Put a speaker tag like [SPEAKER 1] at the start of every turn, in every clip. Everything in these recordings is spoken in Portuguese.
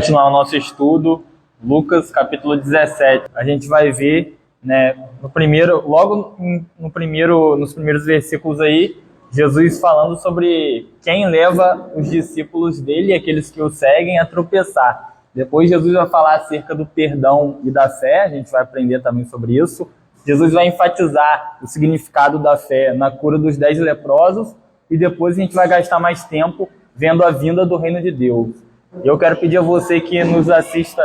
[SPEAKER 1] continuar o nosso estudo, Lucas capítulo 17. A gente vai ver, né, nos primeiros versículos aí, Jesus falando sobre quem leva os discípulos dele e aqueles que o seguem a tropeçar. Depois Jesus vai falar acerca do perdão e da fé, a gente vai aprender também sobre isso. Jesus vai enfatizar o significado da fé na cura dos 10 leprosos e depois a gente vai gastar mais tempo vendo a vinda do reino de Deus. Eu quero pedir a você que nos assiste,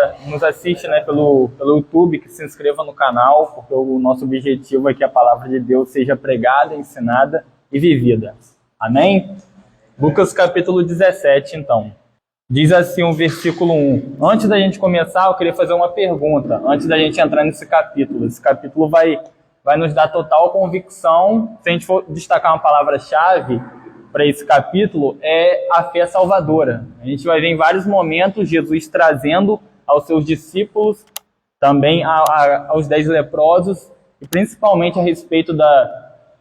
[SPEAKER 1] né, pelo YouTube, que se inscreva no canal, porque o nosso objetivo é que a palavra de Deus seja pregada, ensinada e vivida. Amém? Lucas capítulo 17, então. Diz assim o versículo 1. Antes da gente começar, eu queria fazer uma pergunta, antes da gente entrar nesse capítulo. Esse capítulo vai nos dar total convicção. Se a gente for destacar uma palavra-chave para esse capítulo, é a fé salvadora. A gente vai ver em vários momentos Jesus trazendo aos seus discípulos, também aos 10 leprosos, e principalmente a respeito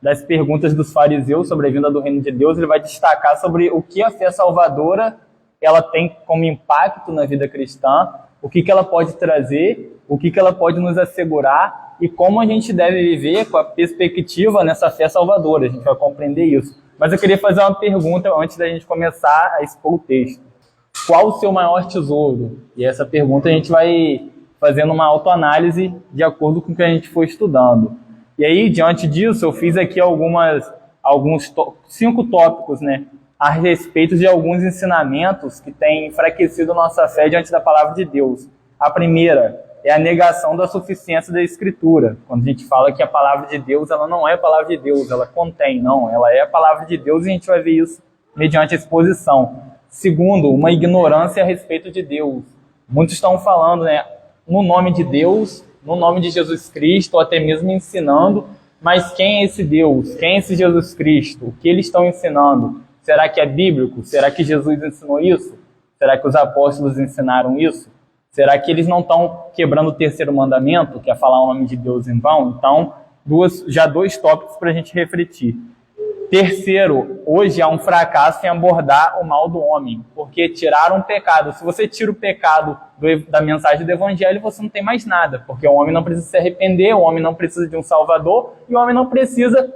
[SPEAKER 1] das perguntas dos fariseus sobre a vinda do reino de Deus. Ele vai destacar sobre o que a fé salvadora ela tem como impacto na vida cristã, o que ela pode trazer, o que ela pode nos assegurar e como a gente deve viver com a perspectiva nessa fé salvadora. A gente vai compreender isso. Mas eu queria fazer uma pergunta antes da gente começar a expor o texto. Qual o seu maior tesouro? E essa pergunta a gente vai fazendo uma autoanálise de acordo com o que a gente for estudando. E aí, diante disso, eu fiz aqui alguns 5 tópicos, né, a respeito de alguns ensinamentos que têm enfraquecido nossa fé diante da palavra de Deus. A primeira é a negação da suficiência da Escritura. Quando a gente fala que a palavra de Deus ela não é a palavra de Deus, ela contém, não, ela é a palavra de Deus, e a gente vai ver isso mediante a exposição. Segundo, uma ignorância a respeito de Deus. Muitos estão falando, né, no nome de Deus, no nome de Jesus Cristo, ou até mesmo ensinando, mas quem é esse Deus? Quem é esse Jesus Cristo? O que eles estão ensinando? Será que é bíblico? Será que Jesus ensinou isso? Será que os apóstolos ensinaram isso? Será que eles não estão quebrando o 3º mandamento, que é falar o nome de Deus em vão? Então, já 2 tópicos para a gente refletir. Terceiro, hoje há um fracasso em abordar o mal do homem, porque tiraram o pecado. Se você tira o pecado da mensagem do Evangelho, você não tem mais nada, porque o homem não precisa se arrepender, o homem não precisa de um Salvador, e o homem não precisa,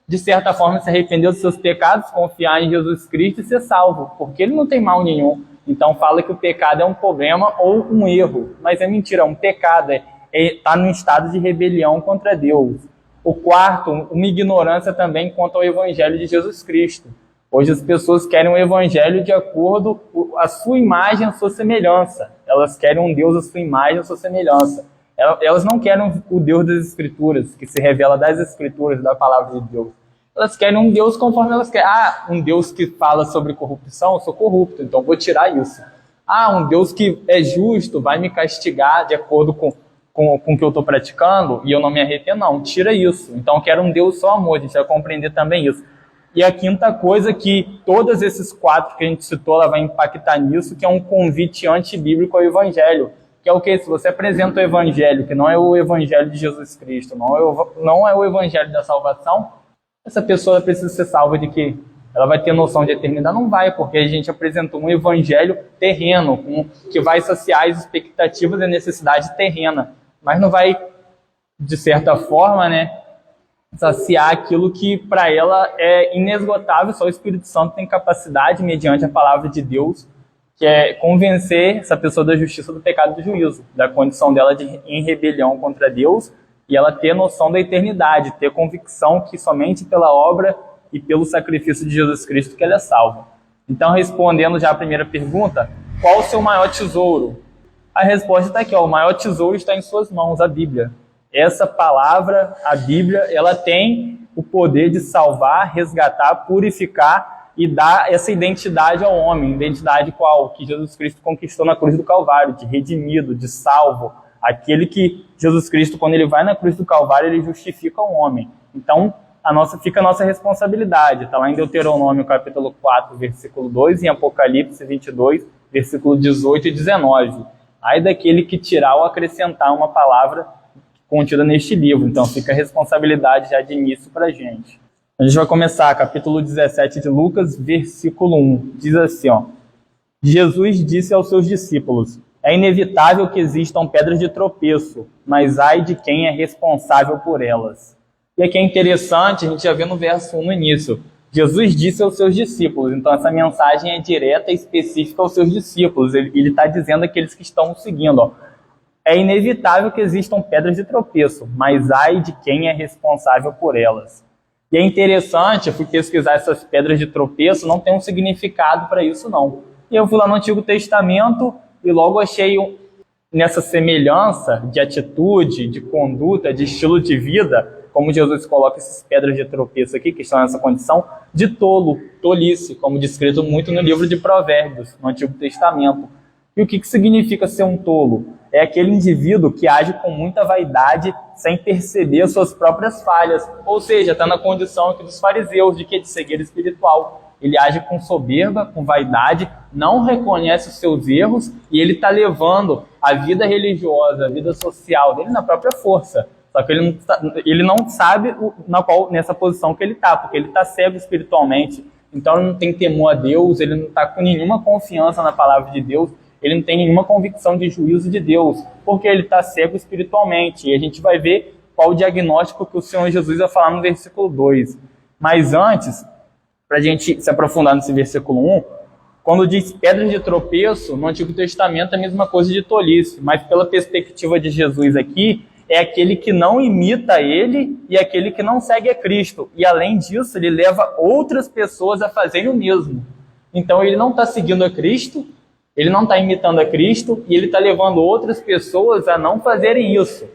[SPEAKER 1] de certa forma, se arrepender dos seus pecados, confiar em Jesus Cristo e ser salvo, porque ele não tem mal nenhum. Então fala que o pecado é um problema ou um erro, mas é mentira, é um pecado, está num estado de rebelião contra Deus. O quarto, uma ignorância também quanto ao Evangelho de Jesus Cristo. Hoje as pessoas querem um Evangelho de acordo com a sua imagem, a sua semelhança. Elas querem um Deus à sua imagem, à sua semelhança. Elas não querem o Deus das Escrituras, que se revela das Escrituras, da palavra de Deus. Elas querem um Deus conforme elas querem. Um Deus que fala sobre corrupção, eu sou corrupto, então vou tirar isso. Um Deus que é justo, vai me castigar de acordo com o que eu estou praticando e eu não me arrependo, não, tira isso. Então eu quero um Deus só amor, a gente vai compreender também isso. E a quinta coisa que todos esses 4 que a gente citou, ela vai impactar nisso, que é um convite antibíblico ao Evangelho. Que é o que? Se você apresenta o Evangelho, que não é o Evangelho de Jesus Cristo, não é o Evangelho da salvação, essa pessoa precisa ser salva de quê? Ela vai ter noção de eternidade? Não vai, porque a gente apresentou um evangelho terreno, que vai saciar as expectativas e necessidade terrena, mas não vai, de certa forma, né, saciar aquilo que para ela é inesgotável. Só o Espírito Santo tem capacidade, mediante a palavra de Deus, que é convencer essa pessoa da justiça, do pecado e do juízo, da condição dela em rebelião contra Deus, e ela ter noção da eternidade, ter convicção que somente pela obra e pelo sacrifício de Jesus Cristo que ela é salva. Então, respondendo já a primeira pergunta, qual o seu maior tesouro? A resposta está aqui, o maior tesouro está em suas mãos, a Bíblia. Essa palavra, a Bíblia, ela tem o poder de salvar, resgatar, purificar e dar essa identidade ao homem. Identidade qual? Que Jesus Cristo conquistou na cruz do Calvário, de redimido, de salvo. Aquele que Jesus Cristo, quando ele vai na cruz do Calvário, ele justifica o homem. Então, fica a nossa responsabilidade. Está lá em Deuteronômio, capítulo 4, versículo 2, em Apocalipse 22, versículo 18 e 19. Ai daquele que tirar ou acrescentar uma palavra contida neste livro. Então, fica a responsabilidade já de início para a gente. A gente vai começar, capítulo 17 de Lucas, versículo 1. Diz assim, Jesus disse aos seus discípulos: É inevitável que existam pedras de tropeço, mas ai de quem é responsável por elas. E aqui é interessante, a gente já vê no verso 1 no início, Jesus disse aos seus discípulos, então essa mensagem é direta e específica aos seus discípulos, ele está dizendo àqueles que estão seguindo, ó, é inevitável que existam pedras de tropeço, mas ai de quem é responsável por elas. E é interessante, eu fui pesquisar essas pedras de tropeço, não tem um significado para isso não. E eu fui lá no Antigo Testamento e logo achei nessa semelhança de atitude, de conduta, de estilo de vida, como Jesus coloca essas pedras de tropeço aqui, que estão nessa condição, de tolo, tolice, como descrito muito no livro de Provérbios, no Antigo Testamento. E o que significa ser um tolo? É aquele indivíduo que age com muita vaidade sem perceber as suas próprias falhas. Ou seja, está na condição aqui dos fariseus, de cegueira espiritual. Ele age com soberba, com vaidade, não reconhece os seus erros e ele está levando a vida religiosa, a vida social dele na própria força. Só que ele não sabe nessa posição que ele está, porque ele está cego espiritualmente. Então ele não tem temor a Deus, ele não está com nenhuma confiança na palavra de Deus, ele não tem nenhuma convicção de juízo de Deus, porque ele está cego espiritualmente. E a gente vai ver qual o diagnóstico que o Senhor Jesus vai falar no versículo 2. Mas antes, para a gente se aprofundar nesse versículo 1, quando diz pedras de tropeço, no Antigo Testamento é a mesma coisa de tolice, mas pela perspectiva de Jesus aqui, é aquele que não imita ele e aquele que não segue a Cristo. E além disso, ele leva outras pessoas a fazerem o mesmo. Então ele não está seguindo a Cristo, ele não está imitando a Cristo e ele está levando outras pessoas a não fazerem isso.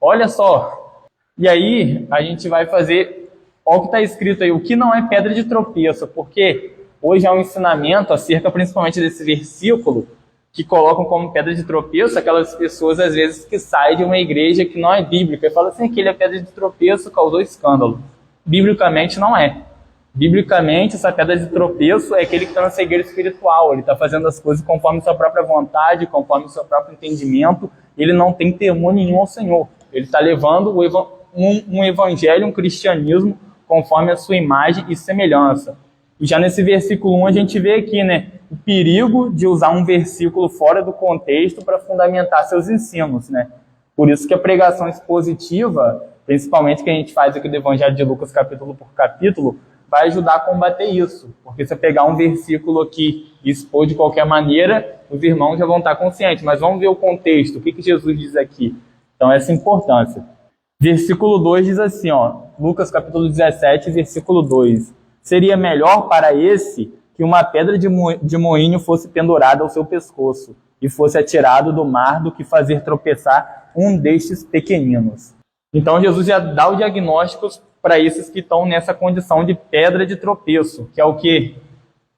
[SPEAKER 1] Olha só. E aí a gente vai fazer, olha o que está escrito aí, o que não é pedra de tropeço, porque hoje há um ensinamento acerca principalmente desse versículo, que colocam como pedra de tropeço aquelas pessoas, às vezes, que saem de uma igreja que não é bíblica e falam assim, aquele é pedra de tropeço, causou escândalo. Biblicamente não é. Biblicamente, essa pedra de tropeço é aquele que está na cegueira espiritual, ele está fazendo as coisas conforme sua própria vontade, conforme seu próprio entendimento, ele não tem temor nenhum ao Senhor. Ele está levando um evangelho, um cristianismo, conforme a sua imagem e semelhança. E já nesse versículo 1 a gente vê aqui, né, o perigo de usar um versículo fora do contexto para fundamentar seus ensinos, né? Por isso que a pregação expositiva, principalmente que a gente faz aqui do Evangelho de Lucas capítulo por capítulo, vai ajudar a combater isso. Porque se eu pegar um versículo aqui e expor de qualquer maneira, os irmãos já vão estar conscientes. Mas vamos ver o contexto, o que Jesus diz aqui. Então, essa importância. Versículo 2 diz assim, ó, Lucas capítulo 17, versículo 2. Seria melhor para esse que uma pedra de moinho fosse pendurada ao seu pescoço e fosse atirado do mar do que fazer tropeçar um destes pequeninos. Então Jesus já dá o diagnóstico para esses que estão nessa condição de pedra de tropeço, que é o quê?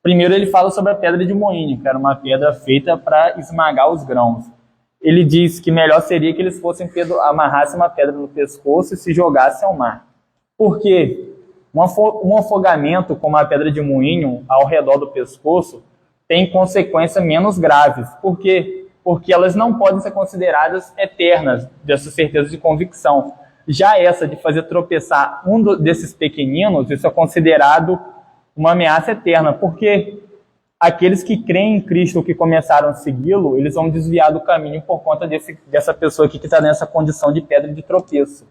[SPEAKER 1] Primeiro ele fala sobre a pedra de moinho, que era uma pedra feita para esmagar os grãos. Ele diz que melhor seria que eles amarrassem uma pedra no pescoço e se jogassem ao mar. Por quê? Um afogamento com uma pedra de moinho ao redor do pescoço tem consequências menos graves. Por quê? Porque elas não podem ser consideradas eternas, dessa certeza de convicção. Já essa de fazer tropeçar desses pequeninos, isso é considerado uma ameaça eterna, porque aqueles que creem em Cristo ou que começaram a segui-lo, eles vão desviar do caminho por conta dessa pessoa aqui que está nessa condição de pedra de tropeço.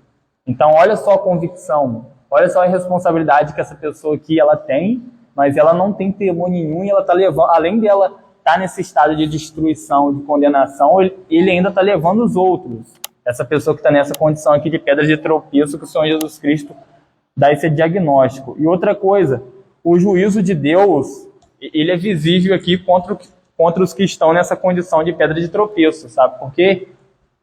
[SPEAKER 1] Então, olha só a convicção. Olha só a responsabilidade que essa pessoa aqui ela tem, mas ela não tem temor nenhum e ela está levando, além dela estar nesse estado de destruição, de condenação, ele ainda está levando os outros. Essa pessoa que está nessa condição aqui de pedra de tropeço, que o Senhor Jesus Cristo dá esse diagnóstico. E outra coisa, o juízo de Deus, ele é visível aqui contra os que estão nessa condição de pedra de tropeço, sabe? Porque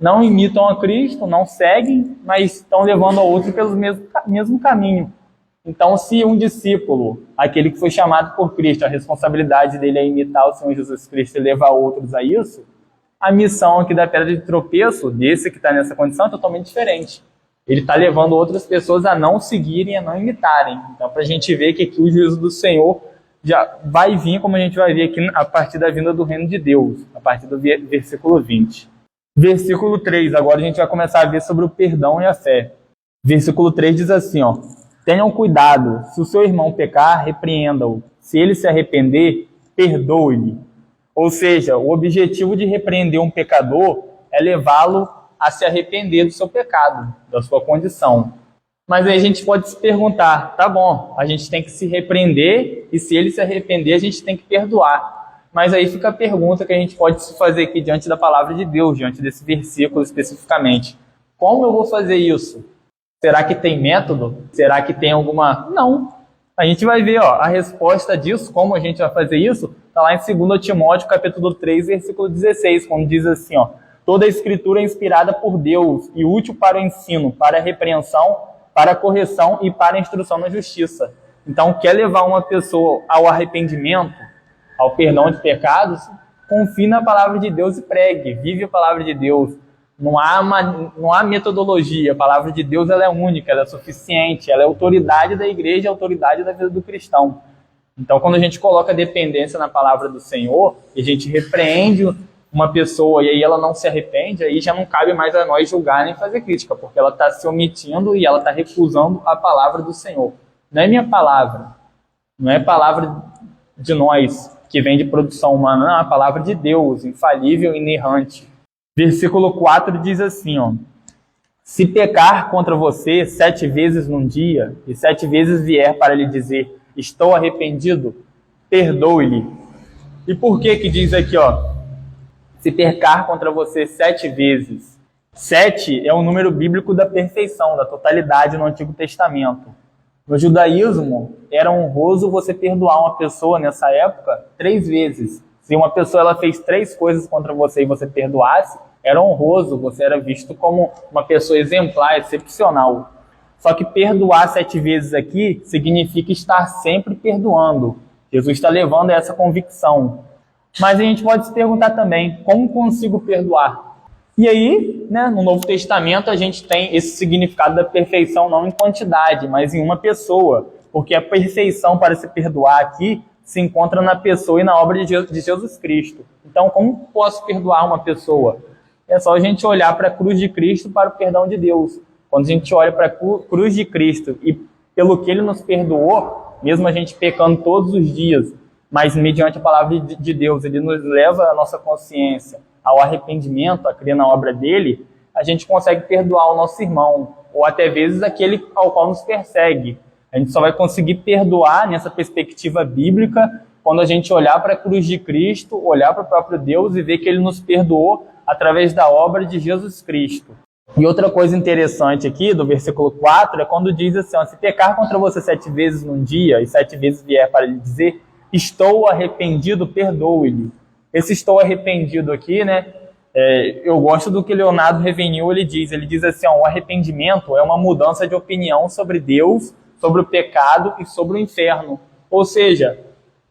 [SPEAKER 1] não imitam a Cristo, não seguem, mas estão levando a outro pelo mesmo caminho. Então, se um discípulo, aquele que foi chamado por Cristo, a responsabilidade dele é imitar o Senhor Jesus Cristo e levar outros a isso, a missão aqui da pedra de tropeço, desse que está nessa condição, é totalmente diferente. Ele está levando outras pessoas a não seguirem, a não imitarem. Então, para a gente ver que aqui o juízo do Senhor já vai vir, como a gente vai ver aqui, a partir da vinda do reino de Deus, a partir do versículo 20. Versículo 3, agora a gente vai começar a ver sobre o perdão e a fé. Versículo 3 diz assim, ó, tenham cuidado, se o seu irmão pecar, repreenda-o. Se ele se arrepender, perdoe-lhe. Ou seja, o objetivo de repreender um pecador é levá-lo a se arrepender do seu pecado, da sua condição. Mas aí a gente pode se perguntar, tá bom, a gente tem que se repreender e se ele se arrepender, a gente tem que perdoar. Mas aí fica a pergunta que a gente pode se fazer aqui diante da palavra de Deus, diante desse versículo especificamente. Como eu vou fazer isso? Será que tem método? Será que tem alguma... Não. A gente vai ver a resposta disso, como a gente vai fazer isso, está lá em 2 Timóteo, capítulo 3, versículo 16, quando diz assim, toda a escritura é inspirada por Deus e útil para o ensino, para a repreensão, para a correção e para a instrução na justiça. Então, quer levar uma pessoa ao arrependimento, ao perdão de pecados, confie na palavra de Deus e pregue, vive a palavra de Deus. Não há metodologia, a palavra de Deus ela é única, ela é suficiente, ela é autoridade da igreja, autoridade da vida do cristão. Então, quando a gente coloca dependência na palavra do Senhor, e a gente repreende uma pessoa e aí ela não se arrepende, aí já não cabe mais a nós julgar nem fazer crítica, porque ela está se omitindo e ela está recusando a palavra do Senhor. Não é minha palavra, não é palavra de nós, que vem de produção humana, não, é a palavra de Deus, infalível e inerrante. Versículo 4 diz assim, se pecar contra você 7 vezes num dia, e 7 vezes vier para lhe dizer, estou arrependido, perdoe-lhe. E por que diz aqui, se pecar contra você 7 vezes? 7 é o número bíblico da perfeição, da totalidade no Antigo Testamento. No judaísmo, era honroso você perdoar uma pessoa nessa época 3 vezes. Se uma pessoa ela fez 3 coisas contra você e você perdoasse, era honroso, você era visto como uma pessoa exemplar, excepcional. Só que perdoar 7 vezes aqui significa estar sempre perdoando. Jesus está levando a essa convicção. Mas a gente pode se perguntar também, como consigo perdoar? E aí, no Novo Testamento, a gente tem esse significado da perfeição não em quantidade, mas em uma pessoa. Porque a perfeição para se perdoar aqui se encontra na pessoa e na obra de Jesus Cristo. Então, como posso perdoar uma pessoa? É só a gente olhar para a cruz de Cristo para o perdão de Deus. Quando a gente olha para a cruz de Cristo e pelo que Ele nos perdoou, mesmo a gente pecando todos os dias, mas mediante a palavra de Deus, Ele nos leva a nossa consciência ao arrependimento, a crer na obra dEle, a gente consegue perdoar o nosso irmão, ou até vezes aquele ao qual nos persegue. A gente só vai conseguir perdoar nessa perspectiva bíblica quando a gente olhar para a cruz de Cristo, olhar para o próprio Deus e ver que Ele nos perdoou através da obra de Jesus Cristo. E outra coisa interessante aqui do versículo 4 é quando diz assim, se pecar contra você 7 vezes num dia e 7 vezes vier para lhe dizer, estou arrependido, perdoe-lhe. Esse estou arrependido aqui, eu gosto do que Leonardo Revenil ele diz assim, o arrependimento é uma mudança de opinião sobre Deus, sobre o pecado e sobre o inferno. Ou seja,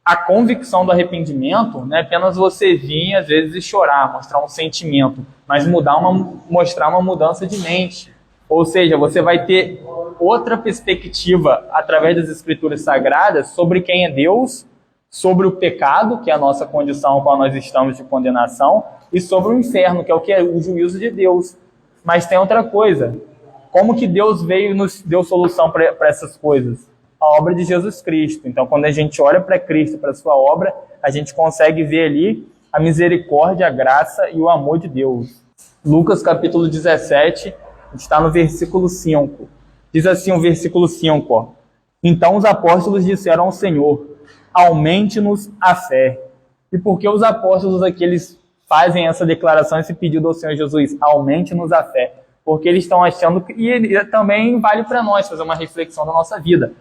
[SPEAKER 1] a convicção do arrependimento não é apenas você vir, às vezes, e chorar, mostrar um sentimento, mas mostrar uma mudança de mente. Ou seja, você vai ter outra perspectiva, através das Escrituras Sagradas, sobre quem é Deus, sobre o pecado, que é a nossa condição com a qual nós estamos de condenação, e sobre o inferno, que é o juízo de Deus. Mas tem outra coisa. Como que Deus veio e nos deu solução para essas coisas? A obra de Jesus Cristo. Então, quando a gente olha para Cristo, para a sua obra, a gente consegue ver ali a misericórdia, a graça e o amor de Deus. Lucas capítulo 17, está no versículo 5. Diz assim o versículo 5, Então os apóstolos disseram ao Senhor, aumente-nos a fé. E por que os apóstolos aqui eles fazem essa declaração, esse pedido ao Senhor Jesus, aumente-nos a fé? Porque eles estão achando, e também vale para nós fazer uma reflexão da nossa vida.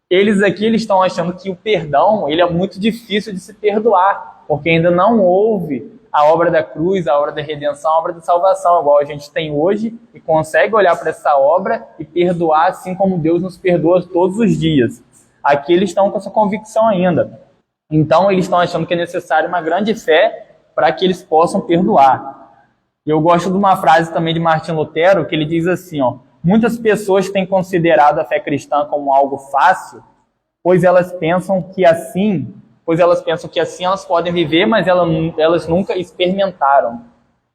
[SPEAKER 1] Eles estão achando que o perdão ele é muito difícil de se perdoar, porque ainda não houve a obra da cruz, a obra da redenção, a obra da salvação, igual a gente tem hoje, e consegue olhar para essa obra e perdoar assim como Deus nos perdoa todos os dias. Aqui eles estão com essa convicção ainda. Então eles estão achando que é necessário uma grande fé para que eles possam perdoar. Eu gosto de uma frase também de Martim Lutero, que ele diz assim, muitas pessoas têm considerado a fé cristã como algo fácil, pois elas pensam que assim elas podem viver, mas elas nunca experimentaram.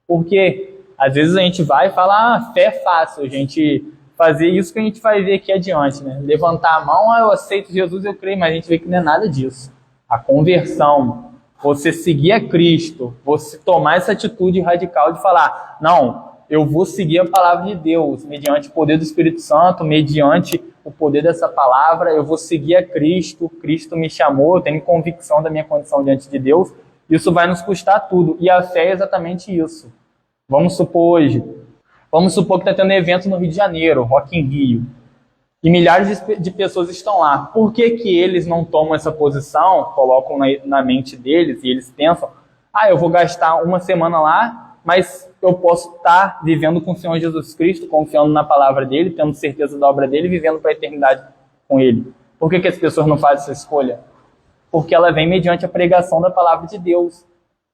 [SPEAKER 1] Porque às vezes a gente vai e fala, fé é fácil, a gente fazer isso que a gente vai ver aqui adiante, Levantar a mão, eu aceito Jesus, eu creio, mas a gente vê que não é nada disso. A conversão, você seguir a Cristo, você tomar essa atitude radical de falar, não, eu vou seguir a palavra de Deus, mediante o poder do Espírito Santo, mediante o poder dessa palavra, eu vou seguir a Cristo, Cristo me chamou, eu tenho convicção da minha condição diante de Deus, isso vai nos custar tudo, e a fé é exatamente isso. Vamos supor que está tendo um evento no Rio de Janeiro, Rock in Rio, e milhares de pessoas estão lá. Por que que eles não tomam essa posição, colocam na mente deles, e eles pensam, eu vou gastar uma semana lá, mas eu posso estar vivendo com o Senhor Jesus Cristo, confiando na palavra dele, tendo certeza da obra dele, vivendo para a eternidade com ele. Por que que as pessoas não fazem essa escolha? Porque ela vem mediante a pregação da palavra de Deus,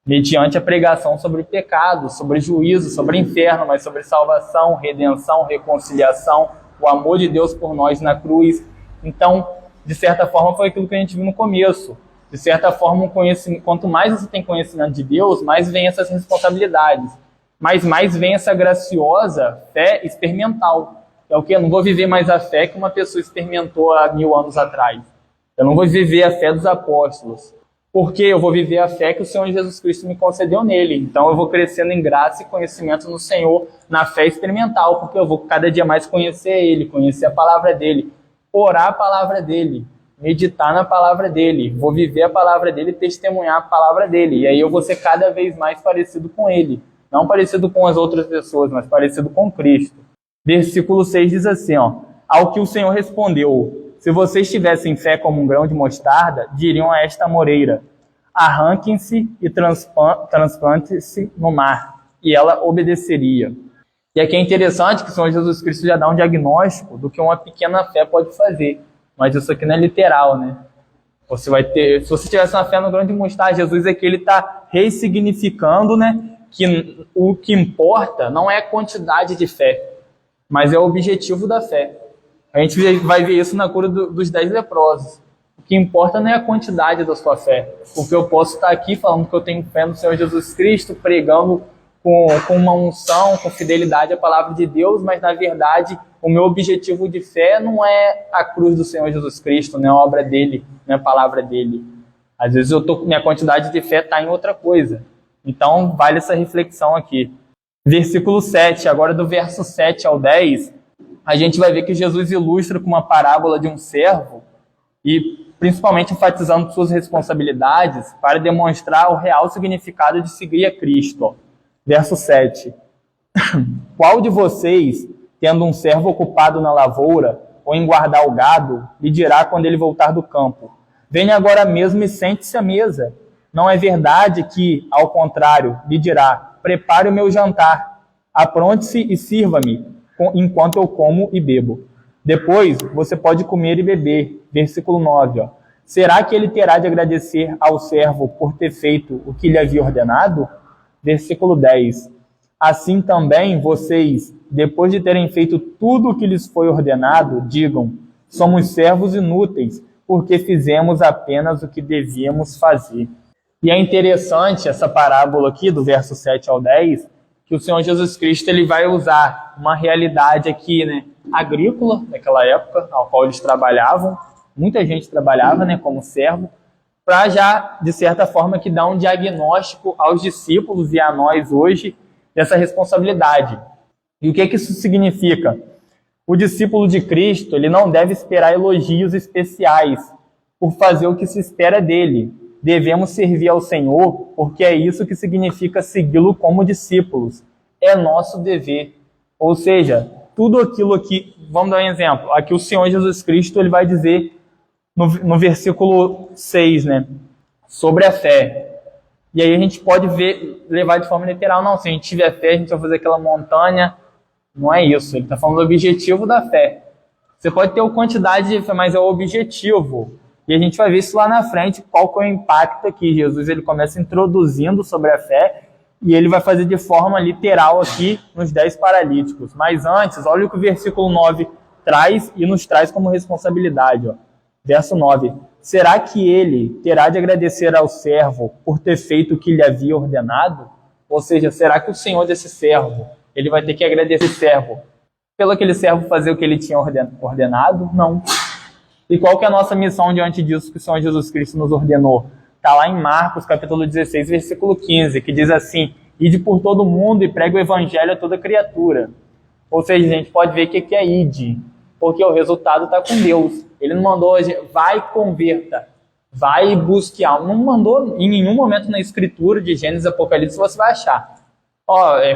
[SPEAKER 1] mediante a pregação sobre pecado, sobre juízo, sobre inferno, mas sobre salvação, redenção, reconciliação, o amor de Deus por nós na cruz. Então, de certa forma, foi aquilo que a gente viu no começo. De certa forma, quanto mais você tem conhecimento de Deus, mais vem essas responsabilidades. Mas mais vem essa graciosa fé experimental. É o que? Eu não vou viver mais a fé que uma pessoa experimentou há 1000 anos atrás. Eu não vou viver a fé dos apóstolos. Porque eu vou viver a fé que o Senhor Jesus Cristo me concedeu nele. Então eu vou crescendo em graça e conhecimento no Senhor, na fé experimental, porque eu vou cada dia mais conhecer Ele, conhecer a palavra dEle, orar a palavra dEle, meditar na palavra dEle, vou viver a palavra dEle e testemunhar a palavra dEle. E aí eu vou ser cada vez mais parecido com Ele. Não parecido com as outras pessoas, mas parecido com Cristo. Versículo 6 diz assim, ao que o Senhor respondeu, se vocês tivessem fé como um grão de mostarda, diriam a esta moreira, arranquem-se e transplante-se no mar, e ela obedeceria. E aqui é interessante que o Senhor Jesus Cristo já dá um diagnóstico do que uma pequena fé pode fazer. Mas isso aqui não é literal, né? Se você tivesse uma fé no grão de mostarda, Jesus aqui ele está ressignificando, né? Que o que importa não é a quantidade de fé, mas é o objetivo da fé. A gente vai ver isso na cura dos 10 leprosos. O que importa não é a quantidade da sua fé. Porque eu posso estar aqui falando que eu tenho fé no Senhor Jesus Cristo, pregando com uma unção, com fidelidade à palavra de Deus, mas na verdade o meu objetivo de fé não é a cruz do Senhor Jesus Cristo, não é a obra dele, não é a palavra dele. Às vezes minha quantidade de fé está em outra coisa. Então vale essa reflexão aqui. Versículo 7, agora do verso 7 ao 10, a gente vai ver que Jesus ilustra com uma parábola de um servo, e principalmente enfatizando suas responsabilidades, para demonstrar o real significado de seguir a Cristo. Verso 7. Qual de vocês, tendo um servo ocupado na lavoura, ou em guardar o gado, lhe dirá quando ele voltar do campo, venha agora mesmo e sente-se à mesa? Não é verdade que, ao contrário, lhe dirá, prepare o meu jantar, apronte-se e sirva-me, enquanto eu como e bebo. Depois, você pode comer e beber. Versículo 9. Será que ele terá de agradecer ao servo por ter feito o que lhe havia ordenado? Versículo 10. Assim também vocês, depois de terem feito tudo o que lhes foi ordenado, digam, somos servos inúteis, porque fizemos apenas o que devíamos fazer. E é interessante essa parábola aqui, do verso 7 ao 10, que o Senhor Jesus Cristo ele vai usar uma realidade aqui, né, agrícola, daquela época, ao qual eles trabalhavam, muita gente trabalhava, né, como servo, para já, de certa forma, que dá um diagnóstico aos discípulos e a nós hoje dessa responsabilidade. E o que isso significa? O discípulo de Cristo ele não deve esperar elogios especiais por fazer o que se espera dele. Devemos servir ao Senhor porque é isso que significa segui-lo como discípulos. É nosso dever. Ou seja, tudo aquilo aqui, vamos dar um exemplo, aqui o Senhor Jesus Cristo ele vai dizer no versículo 6, né, sobre a fé. E aí a gente pode levar de forma literal, não, se a gente tiver fé, a gente vai fazer aquela montanha. Não é isso, ele está falando do objetivo da fé. Você pode ter a quantidade de fé, mas é o objetivo. E a gente vai ver isso lá na frente, qual que é o impacto aqui. Jesus ele começa introduzindo sobre a fé e ele vai fazer de forma literal aqui nos 10 paralíticos. Mas antes, olha o que o versículo 9 traz e nos traz como responsabilidade. Verso 9. Será que ele terá de agradecer ao servo por ter feito o que lhe havia ordenado? Ou seja, será que o senhor desse servo, ele vai ter que agradecer o servo pelo aquele servo fazer o que ele tinha ordenado? Não. E qual que é a nossa missão diante disso que o Senhor Jesus Cristo nos ordenou? está lá em Marcos, capítulo 16, versículo 15, que diz assim: ide por todo mundo e pregue o evangelho a toda criatura. Ou seja, a gente pode ver o que é ide, porque o resultado está com Deus. Ele não mandou, vai converta, vai busque algo. Não mandou em nenhum momento na escritura de Gênesis e Apocalipse você vai achar.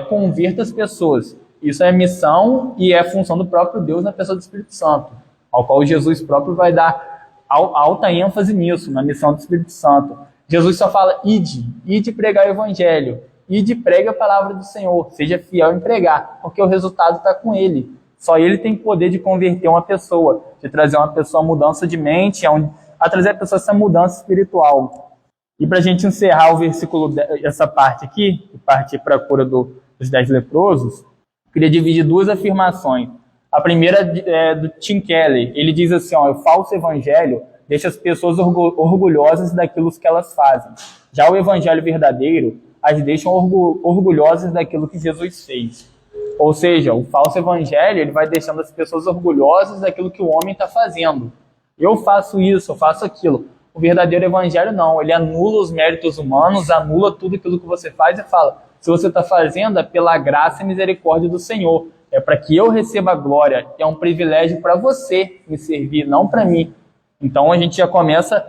[SPEAKER 1] Converta as pessoas. Isso é missão e é função do próprio Deus na pessoa do Espírito Santo, ao qual Jesus próprio vai dar alta ênfase nisso, na missão do Espírito Santo. Jesus só fala: ide pregar o evangelho, ide pregue a palavra do Senhor, seja fiel em pregar, porque o resultado está com ele. Só ele tem poder de converter uma pessoa, de trazer uma pessoa a mudança de mente, a trazer a pessoa essa mudança espiritual. E para a gente encerrar o versículo, essa parte aqui, que parte para a cura dos 10 leprosos, queria dividir duas afirmações. A primeira é do Tim Keller. Ele diz assim: o falso evangelho deixa as pessoas orgulhosas daquilo que elas fazem. Já o evangelho verdadeiro as deixa orgulhosas daquilo que Jesus fez. Ou seja, o falso evangelho ele vai deixando as pessoas orgulhosas daquilo que o homem está fazendo. Eu faço isso, eu faço aquilo. O verdadeiro evangelho não, ele anula os méritos humanos, anula tudo aquilo que você faz e fala: se você está fazendo é pela graça e misericórdia do Senhor, é para que eu receba a glória, é um privilégio para você me servir, não para mim. Então a gente já começa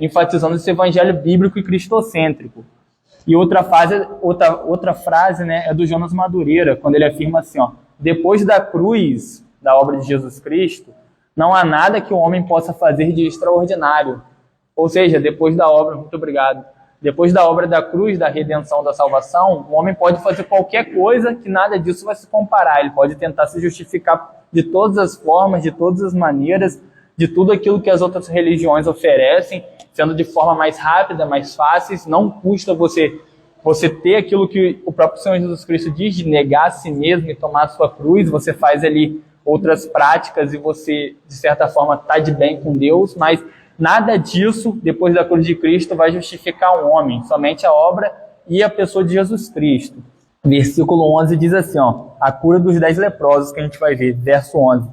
[SPEAKER 1] enfatizando esse evangelho bíblico e cristocêntrico. E outra frase, né, é do Jonas Madureira, quando ele afirma assim: depois da cruz, da obra de Jesus Cristo, não há nada que o homem possa fazer de extraordinário. Ou seja, depois da obra, muito obrigado, depois da obra da cruz, da redenção, da salvação, o homem pode fazer qualquer coisa que nada disso vai se comparar. Ele pode tentar se justificar de todas as formas, de todas as maneiras, de tudo aquilo que as outras religiões oferecem, sendo de forma mais rápida, mais fácil. Não custa você ter aquilo que o próprio Senhor Jesus Cristo diz, de negar a si mesmo e tomar a sua cruz. Você faz ali outras práticas e você, de certa forma, está de bem com Deus, mas nada disso, depois da cruz de Cristo, vai justificar um homem, somente a obra e a pessoa de Jesus Cristo. Versículo 11 diz assim, a cura dos 10 leprosos, que a gente vai ver, verso 11.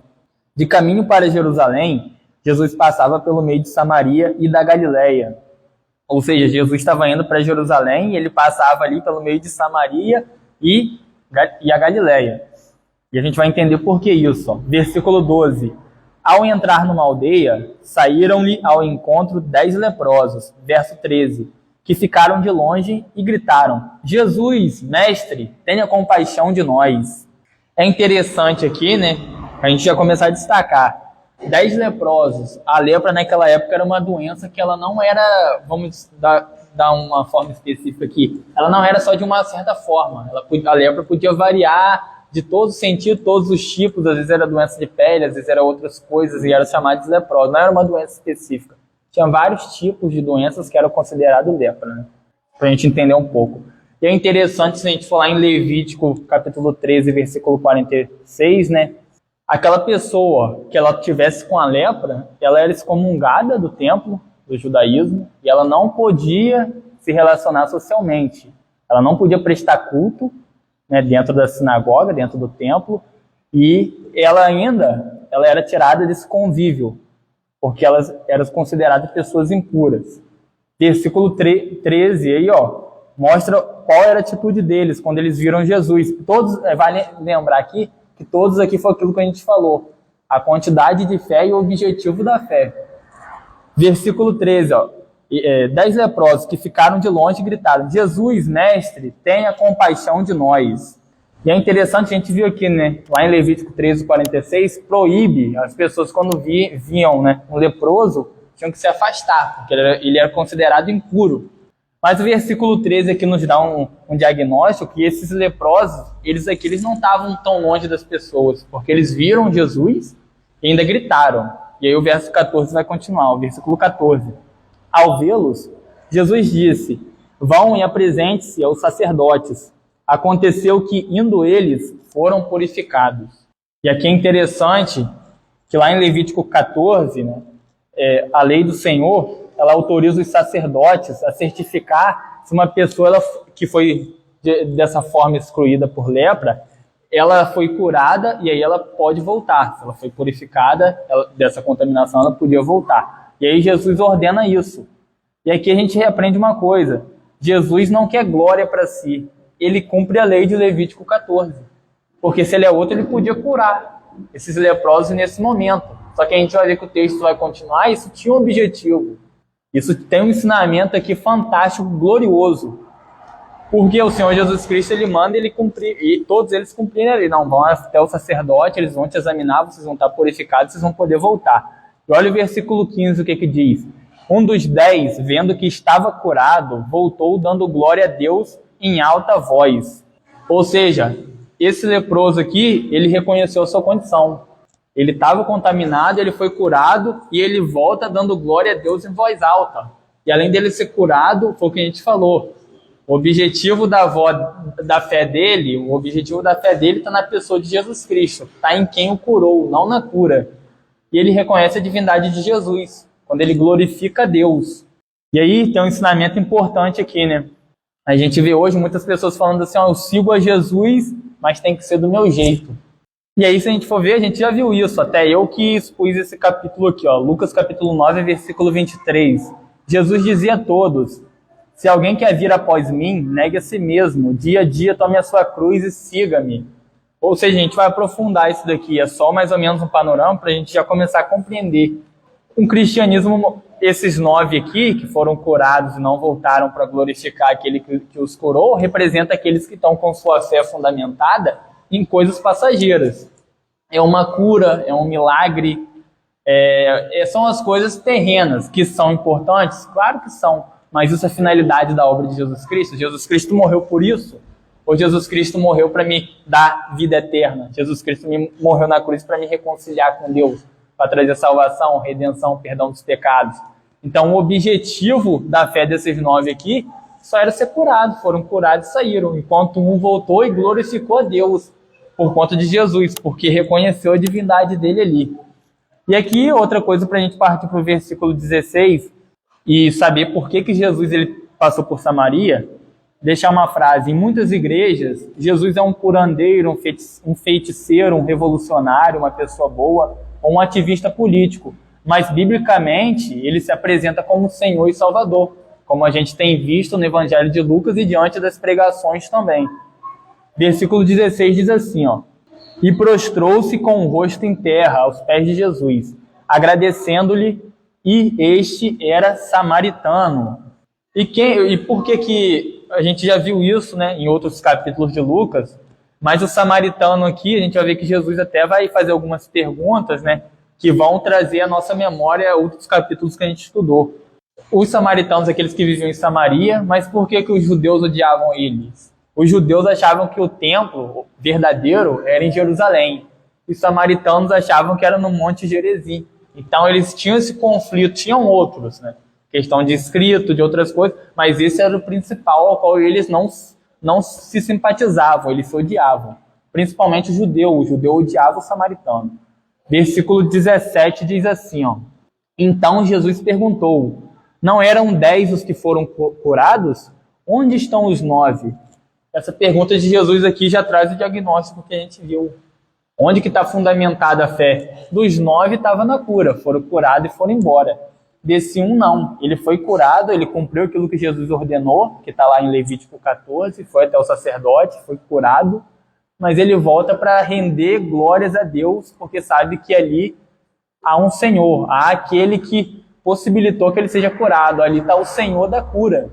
[SPEAKER 1] De caminho para Jerusalém, Jesus passava pelo meio de Samaria e da Galileia. Ou seja, Jesus estava indo para Jerusalém e ele passava ali pelo meio de Samaria e a Galileia. E a gente vai entender por que isso. Versículo 12. Ao entrar numa aldeia, saíram-lhe ao encontro 10 leprosos. Verso 13. Que ficaram de longe e gritaram: Jesus, mestre, tenha compaixão de nós. É interessante aqui, né? A gente já começar a destacar. 10 leprosos. A lepra naquela época era uma doença que ela não era, vamos dar uma forma específica aqui, ela não era só de uma certa forma. A lepra podia variar de todos os sentidos, todos os tipos. Às vezes era doença de pele, às vezes era outras coisas e era chamado de leproso. Não era uma doença específica. Tinha vários tipos de doenças que eram consideradas lepra, né? Para a gente entender um pouco. E é interessante, se a gente for lá em Levítico, capítulo 13, versículo 46, né? Aquela pessoa que ela tivesse com a lepra, ela era excomungada do templo, do judaísmo, e ela não podia se relacionar socialmente. Ela não podia prestar culto, né, dentro da sinagoga, dentro do templo, e ela era tirada desse convívio, porque elas eram consideradas pessoas impuras. Versículo 13, aí, mostra qual era a atitude deles quando eles viram Jesus. Todos, vale lembrar aqui, que todos aqui foi aquilo que a gente falou, a quantidade de fé e o objetivo da fé. Versículo 13, 10 leprosos que ficaram de longe e gritaram: Jesus, mestre, tenha compaixão de nós. E é interessante, a gente viu aqui, né, lá em Levítico 13, 46, proíbe as pessoas quando viam, né, um leproso, tinham que se afastar, porque ele era considerado impuro. Mas o versículo 13 aqui nos dá um diagnóstico que esses leprosos, eles não estavam tão longe das pessoas, porque eles viram Jesus e ainda gritaram. E aí o verso 14 vai continuar, o versículo 14. Ao vê-los, Jesus disse: vão e apresente-se aos sacerdotes. Aconteceu que, indo eles, foram purificados. E aqui é interessante que lá em Levítico 14, né, a lei do Senhor, ela autoriza os sacerdotes a certificar se uma pessoa que foi dessa forma excluída por lepra, ela foi curada e aí ela pode voltar. Se ela foi purificada dessa contaminação, ela podia voltar. E aí Jesus ordena isso. E aqui a gente aprende uma coisa: Jesus não quer glória para si, ele cumpre a lei de Levítico 14. Porque se ele é outro, ele podia curar esses leprosos nesse momento. Só que a gente vai ver que o texto vai continuar, isso tinha um objetivo. Isso tem um ensinamento aqui fantástico, glorioso. Porque o Senhor Jesus Cristo, ele manda ele cumprir, e todos eles cumprirem ali. Não, vão até o sacerdote, eles vão te examinar, vocês vão estar purificados, vocês vão poder voltar. E olha o versículo 15, o que diz. Um dos 10, vendo que estava curado, voltou dando glória a Deus em alta voz. Ou seja, esse leproso aqui, ele reconheceu a sua condição. Ele estava contaminado, ele foi curado e ele volta dando glória a Deus em voz alta. E além dele ser curado, foi o que a gente falou. O objetivo da fé dele está na pessoa de Jesus Cristo. Está em quem o curou, não na cura. E ele reconhece a divindade de Jesus, quando ele glorifica a Deus. E aí tem um ensinamento importante aqui, né? A gente vê hoje muitas pessoas falando assim, eu sigo a Jesus, mas tem que ser do meu jeito. E aí, se a gente for ver, a gente já viu isso. Até eu que expus esse capítulo aqui, Lucas capítulo 9, versículo 23. Jesus dizia a todos, se alguém quer vir após mim, negue a si mesmo. Dia a dia tome a sua cruz e siga-me. Ou seja, a gente vai aprofundar isso daqui. É só mais ou menos um panorama para a gente já começar a compreender. O cristianismo, esses 9 aqui, que foram curados e não voltaram para glorificar aquele que os curou, representa aqueles que estão com sua fé fundamentada em coisas passageiras. É uma cura, é um milagre, são as coisas terrenas que são importantes? Claro que são, mas isso é a finalidade da obra de Jesus Cristo. Jesus Cristo morreu por isso? Ou Jesus Cristo morreu para me dar vida eterna? Jesus Cristo morreu na cruz para me reconciliar com Deus, para trazer salvação, redenção, perdão dos pecados. Então o objetivo da fé desses 9 aqui só era ser curado, foram curados e saíram, enquanto um voltou e glorificou a Deus por conta de Jesus, porque reconheceu a divindade dele ali. E aqui outra coisa para a gente partir para o versículo 16 e saber por que Jesus ele passou por Samaria, deixar uma frase. Em muitas igrejas, Jesus é um curandeiro, um feiticeiro, um revolucionário, uma pessoa boa, ou um ativista político. Mas, biblicamente, ele se apresenta como Senhor e Salvador, como a gente tem visto no Evangelho de Lucas e diante das pregações também. Versículo 16 diz assim, e prostrou-se com o rosto em terra aos pés de Jesus, agradecendo-lhe, e este era samaritano. E por que a gente já viu isso, né, em outros capítulos de Lucas, mas o samaritano aqui, a gente vai ver que Jesus até vai fazer algumas perguntas, né, que vão trazer à nossa memória outros capítulos que a gente estudou. Os samaritanos, aqueles que viviam em Samaria, mas por que os judeus odiavam eles? Os judeus achavam que o templo verdadeiro era em Jerusalém. Os samaritanos achavam que era no Monte Gerizim. Então eles tinham esse conflito, tinham outros, né? Questão de escrito, de outras coisas, mas esse era o principal ao qual eles não se simpatizavam, eles se odiavam. Principalmente o judeu odiava o samaritano. Versículo 17 diz assim, então Jesus perguntou, não eram 10 os que foram curados? Onde estão os 9? Essa pergunta de Jesus aqui já traz o diagnóstico que a gente viu. Onde que está fundamentada a fé? Dos 9 estava na cura, foram curados e foram embora. Desse um não, ele foi curado, ele cumpriu aquilo que Jesus ordenou, que está lá em Levítico 14, foi até o sacerdote, foi curado, mas ele volta para render glórias a Deus, porque sabe que ali há um Senhor, há aquele que possibilitou que ele seja curado, ali está o Senhor da cura.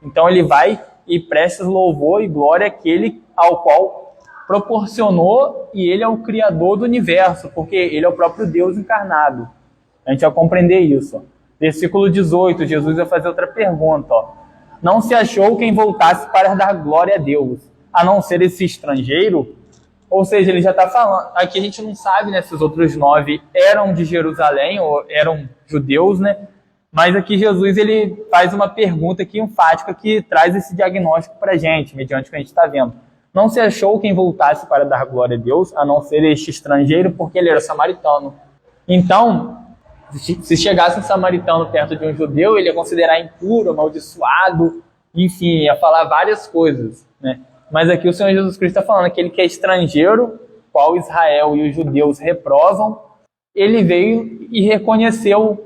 [SPEAKER 1] Então ele vai e presta louvor e glória àquele ao qual proporcionou, e ele é o Criador do universo, porque ele é o próprio Deus encarnado. A gente vai compreender isso. Versículo 18, Jesus vai fazer outra pergunta. Não se achou quem voltasse para dar glória a Deus, a não ser esse estrangeiro? Ou seja, ele já está falando, aqui a gente não sabe, né, se os outros 9 eram de Jerusalém ou eram judeus, né? Mas aqui Jesus ele faz uma pergunta aqui enfática que traz esse diagnóstico para a gente, mediante o que a gente está vendo. Não se achou quem voltasse para dar glória a Deus, a não ser este estrangeiro, porque ele era samaritano. Então, se chegasse um samaritano perto de um judeu, ele ia considerar impuro, amaldiçoado, enfim, ia falar várias coisas, né? Mas aqui o Senhor Jesus Cristo está falando, aquele que é estrangeiro, qual Israel e os judeus reprovam, ele veio e reconheceu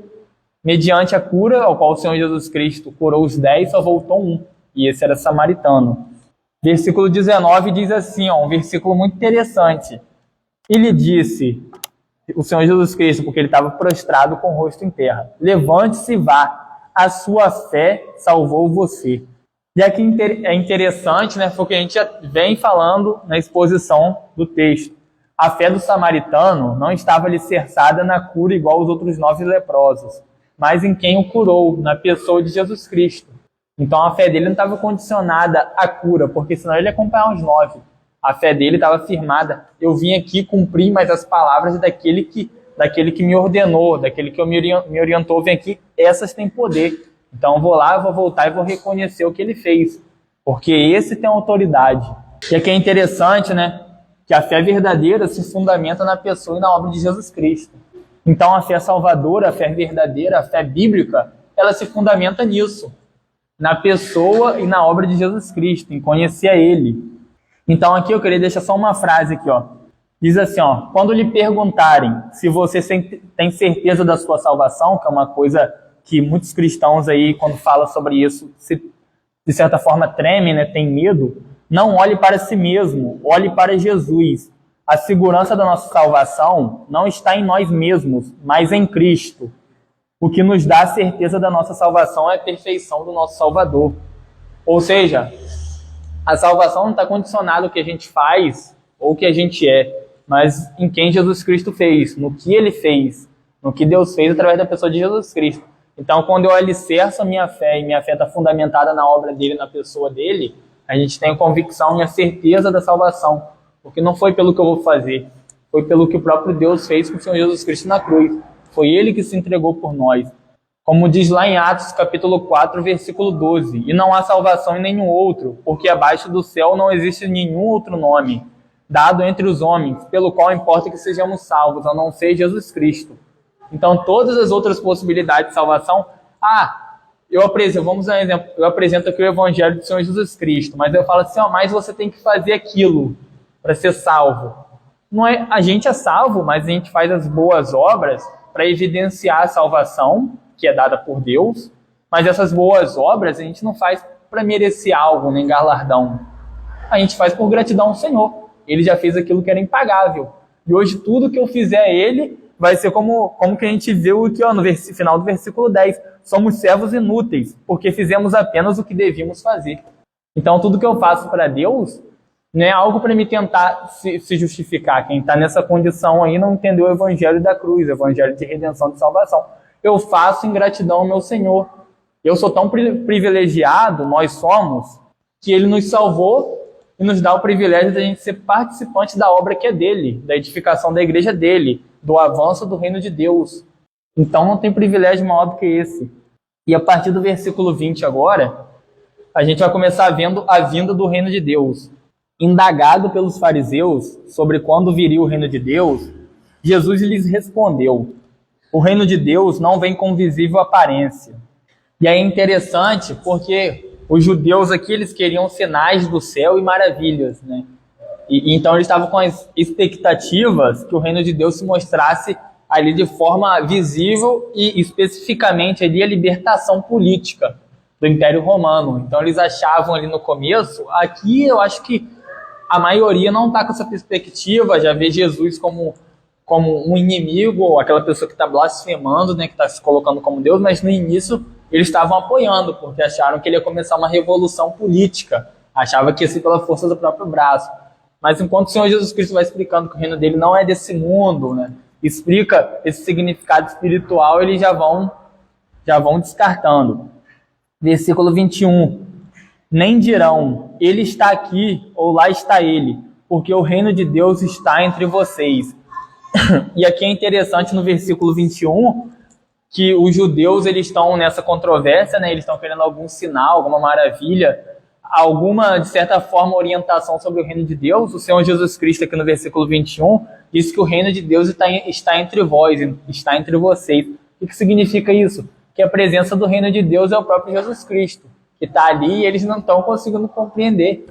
[SPEAKER 1] Mediante a cura, ao qual o Senhor Jesus Cristo curou os 10, só voltou um, e esse era samaritano. Versículo 19 diz assim, um versículo muito interessante. E lhe disse, o Senhor Jesus Cristo, porque ele estava prostrado com o rosto em terra, levante-se e vá, a sua fé salvou você. E aqui é interessante, né, foi o que a gente já vem falando na exposição do texto. A fé do samaritano não estava alicerçada na cura igual os outros 9 leprosos, mas em quem o curou, na pessoa de Jesus Cristo. Então a fé dele não estava condicionada à cura, porque senão ele ia acompanhar os 9. A fé dele estava firmada. Eu vim aqui cumprir mais as palavras daquele que me ordenou, daquele que me orientou, vem aqui, essas têm poder. Então eu vou lá, eu vou voltar e vou reconhecer o que ele fez, porque esse tem autoridade. E aqui é interessante, né, que a fé verdadeira se fundamenta na pessoa e na obra de Jesus Cristo. Então a fé salvadora, a fé verdadeira, a fé bíblica, ela se fundamenta nisso, na pessoa e na obra de Jesus Cristo, em conhecer a Ele. Então aqui eu queria deixar só uma frase aqui, Diz assim, quando lhe perguntarem se você tem certeza da sua salvação, que é uma coisa que muitos cristãos aí, quando falam sobre isso, de certa forma tremem, né, tem medo, não olhe para si mesmo, olhe para Jesus. A segurança da nossa salvação não está em nós mesmos, mas em Cristo. O que nos dá a certeza da nossa salvação é a perfeição do nosso Salvador. Ou seja, a salvação não está condicionada ao que a gente faz ou o que a gente é, mas em quem Jesus Cristo fez, no que Ele fez, no que Deus fez através da pessoa de Jesus Cristo. Então, quando eu alicerço a minha fé, e minha fé está fundamentada na obra dele, na pessoa dele, a gente tem a convicção e a certeza da salvação, porque não foi pelo que eu vou fazer, foi pelo que o próprio Deus fez com o Senhor Jesus Cristo na cruz. Foi Ele que se entregou por nós. Como diz lá em Atos, capítulo 4, versículo 12, e não há salvação em nenhum outro, porque abaixo do céu não existe nenhum outro nome, dado entre os homens, pelo qual importa que sejamos salvos, a não ser Jesus Cristo. Então, todas as outras possibilidades de salvação, vamos dar um exemplo, eu apresento aqui o Evangelho do Senhor Jesus Cristo, mas eu falo assim, mas você tem que fazer aquilo para ser salvo. Não é, a gente é salvo, mas a gente faz as boas obras para evidenciar a salvação, que é dada por Deus, mas essas boas obras a gente não faz para merecer algo, nem galardão. A gente faz por gratidão ao Senhor. Ele já fez aquilo que era impagável. E hoje tudo que eu fizer a Ele vai ser como que a gente viu aqui no final do versículo 10. Somos servos inúteis, porque fizemos apenas o que devíamos fazer. Então tudo que eu faço para Deus não é algo para me tentar se justificar. Quem está nessa condição aí não entendeu o Evangelho da cruz, o Evangelho de redenção, de salvação. Eu faço em gratidão ao meu Senhor. Eu sou tão privilegiado, nós somos, que Ele nos salvou e nos dá o privilégio de a gente ser participante da obra que é dele, da edificação da igreja dele, do avanço do reino de Deus. Então não tem privilégio maior do que esse. E a partir do versículo 20 agora, a gente vai começar vendo a vinda do reino de Deus. Indagado pelos fariseus sobre quando viria o reino de Deus, Jesus lhes respondeu: o reino de Deus não vem com visível aparência. E aí é interessante porque os judeus aqui, eles queriam sinais do céu e maravilhas, né? E então eles estavam com as expectativas que o reino de Deus se mostrasse ali de forma visível e especificamente ali a libertação política do Império Romano. Então eles achavam ali no começo, aqui eu acho que a maioria não está com essa perspectiva, já vê Jesus como um inimigo, ou aquela pessoa que está blasfemando, né, que está se colocando como Deus, mas no início eles estavam apoiando, porque acharam que ele ia começar uma revolução política, achava que ia ser pela força do próprio braço. Mas enquanto o Senhor Jesus Cristo vai explicando que o reino dele não é desse mundo, né, explica esse significado espiritual, eles já vão descartando. Versículo 21. Nem dirão, ele está aqui ou lá está ele, porque o reino de Deus está entre vocês. E aqui é interessante no versículo 21, que os judeus eles estão nessa controvérsia, né? Eles estão querendo algum sinal, alguma maravilha, alguma, de certa forma, orientação sobre o reino de Deus. O Senhor Jesus Cristo, aqui no versículo 21, diz que o reino de Deus está entre vós, está entre vocês. O que significa isso? Que a presença do reino de Deus é o próprio Jesus Cristo, que está ali e eles não estão conseguindo compreender.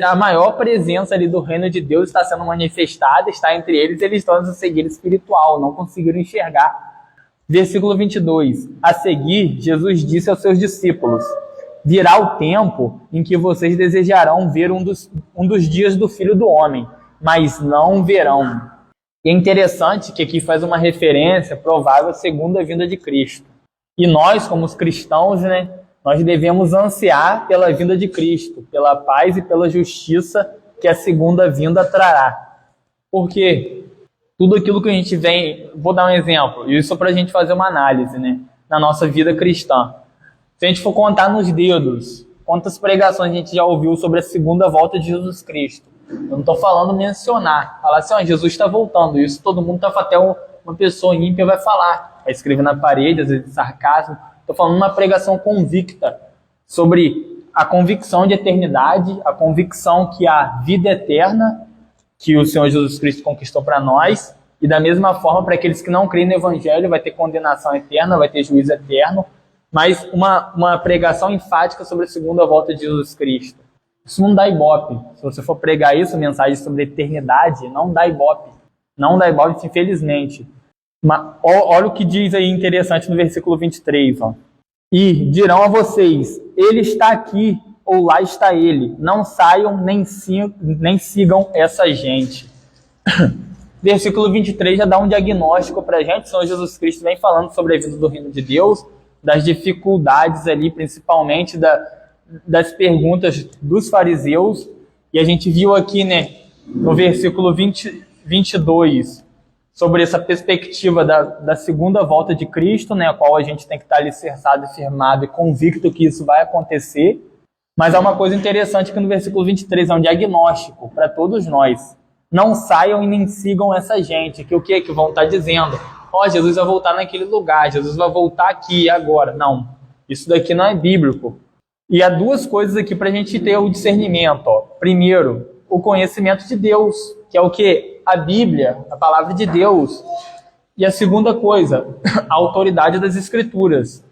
[SPEAKER 1] A maior presença ali do reino de Deus está sendo manifestada, está entre eles, e eles estão nessa cegueira espiritual, não conseguiram enxergar. Versículo 22. A seguir, Jesus disse aos seus discípulos: virá o tempo em que vocês desejarão ver um dos dias do Filho do Homem, mas não verão. E é interessante que aqui faz uma referência provável à segunda vinda de Cristo. E nós, como os cristãos, nós devemos ansiar pela vinda de Cristo, pela paz e pela justiça que a segunda vinda trará. Porque tudo aquilo que a gente vem... Vou dar um exemplo, isso para a gente fazer uma análise, na nossa vida cristã. Se a gente for contar nos dedos, quantas pregações a gente já ouviu sobre a segunda volta de Jesus Cristo? Eu não estou falando mencionar, falar assim, Jesus está voltando, isso todo mundo está, até uma pessoa ímpia vai falar, vai escrever na parede, às vezes sarcasmo. Estou falando uma pregação convicta sobre a convicção de eternidade, a convicção que há vida eterna, que o Senhor Jesus Cristo conquistou para nós, e da mesma forma para aqueles que não creem no Evangelho vai ter condenação eterna, vai ter juízo eterno, mas uma pregação enfática sobre a segunda volta de Jesus Cristo. Isso não dá ibope. Se você for pregar isso, mensagem sobre eternidade, não dá ibope. Não dá ibope, infelizmente. Mas, olha o que diz aí interessante no versículo 23. Ó. E dirão a vocês, ele está aqui, ou lá está ele. Não saiam, nem sigam essa gente. Versículo 23 já dá um diagnóstico para a gente. O Senhor Jesus Cristo vem falando sobre a vida do reino de Deus, das dificuldades ali, principalmente das perguntas dos fariseus. E a gente viu aqui, no versículo 22, sobre essa perspectiva da segunda volta de Cristo, a qual a gente tem que estar alicerçado e firmado e convicto que isso vai acontecer. Mas há uma coisa interessante que no versículo 23 é um diagnóstico para todos nós. Não saiam e nem sigam essa gente, que o que vão estar dizendo? Jesus vai voltar naquele lugar, Jesus vai voltar aqui agora. Não, isso daqui não é bíblico. E há duas coisas aqui para a gente ter o discernimento. Primeiro, o conhecimento de Deus, que é o que? A Bíblia, a palavra de Deus. E a segunda coisa, a autoridade das Escrituras.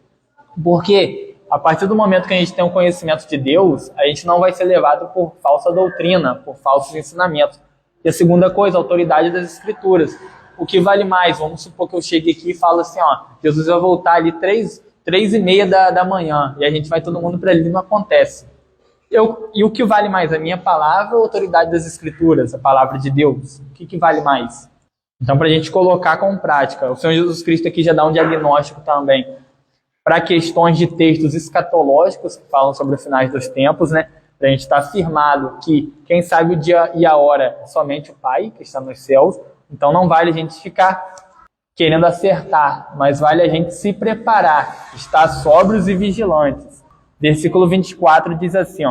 [SPEAKER 1] Porque a partir do momento que a gente tem um conhecimento de Deus, a gente não vai ser levado por falsa doutrina, por falsos ensinamentos. E a segunda coisa, a autoridade das Escrituras. O que vale mais? Vamos supor que eu chegue aqui e falo assim, Jesus vai voltar ali 3h30 da manhã, e a gente vai todo mundo para ali e não acontece. E o que vale mais? A minha palavra ou a autoridade das Escrituras? A palavra de Deus? O que vale mais? Então, para a gente colocar com prática, o Senhor Jesus Cristo aqui já dá um diagnóstico também para questões de textos escatológicos que falam sobre os finais dos tempos, para a gente estar afirmado que quem sabe o dia e a hora é somente o Pai, que está nos céus. Então não vale a gente ficar querendo acertar, mas vale a gente se preparar, estar sóbrios e vigilantes. Versículo 24 diz assim,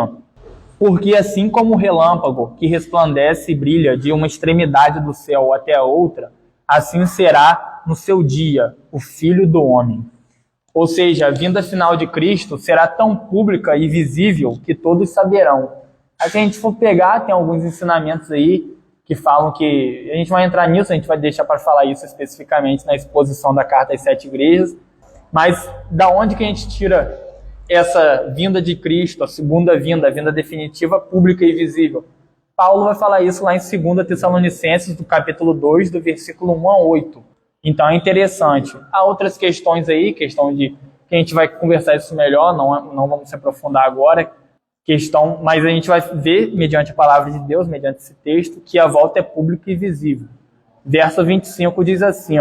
[SPEAKER 1] porque assim como o relâmpago que resplandece e brilha de uma extremidade do céu até a outra, assim será no seu dia o Filho do Homem. Ou seja, a vinda final de Cristo será tão pública e visível que todos saberão. Se a gente for pegar, tem alguns ensinamentos aí que falam que... A gente vai entrar nisso, a gente vai deixar para falar isso especificamente na exposição da Carta às 7 Igrejas. Mas da onde que a gente tira essa vinda de Cristo, a segunda vinda, a vinda definitiva, pública e visível? Paulo vai falar isso lá em 2 Tessalonicenses, do capítulo 2, do versículo 1 a 8. Então é interessante. Há outras questões aí, questão de que a gente vai conversar isso melhor, não vamos se aprofundar agora, mas a gente vai ver, mediante a palavra de Deus, mediante esse texto, que a volta é pública e visível. Verso 25 diz assim,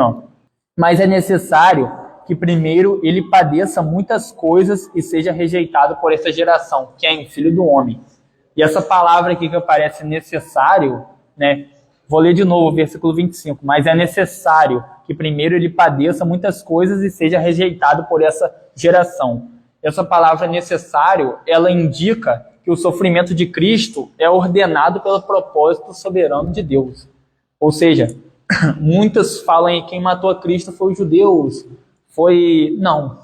[SPEAKER 1] mas é necessário que primeiro ele padeça muitas coisas e seja rejeitado por essa geração, que é o Filho do Homem. E essa palavra aqui que aparece necessário, vou ler de novo o versículo 25, mas é necessário que primeiro ele padeça muitas coisas e seja rejeitado por essa geração. Essa palavra necessário, ela indica que o sofrimento de Cristo é ordenado pelo propósito soberano de Deus. Ou seja, muitos falam que quem matou a Cristo foi os judeus. Não.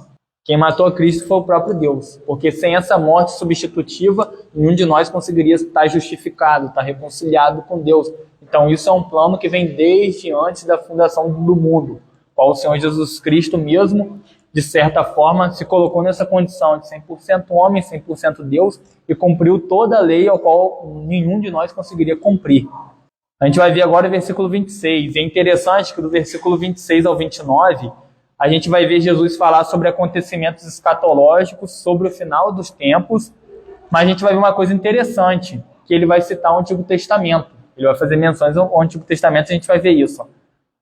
[SPEAKER 1] Quem matou a Cristo foi o próprio Deus. Porque sem essa morte substitutiva, nenhum de nós conseguiria estar justificado, estar reconciliado com Deus. Então isso é um plano que vem desde antes da fundação do mundo, qual o Senhor Jesus Cristo mesmo, de certa forma, se colocou nessa condição de 100% homem, 100% Deus, e cumpriu toda a lei ao qual nenhum de nós conseguiria cumprir. A gente vai ver agora o versículo 26. E é interessante que do versículo 26 ao 29, a gente vai ver Jesus falar sobre acontecimentos escatológicos, sobre o final dos tempos, mas a gente vai ver uma coisa interessante, que ele vai citar o Antigo Testamento. Ele vai fazer menções ao Antigo Testamento, a gente vai ver isso. Ó.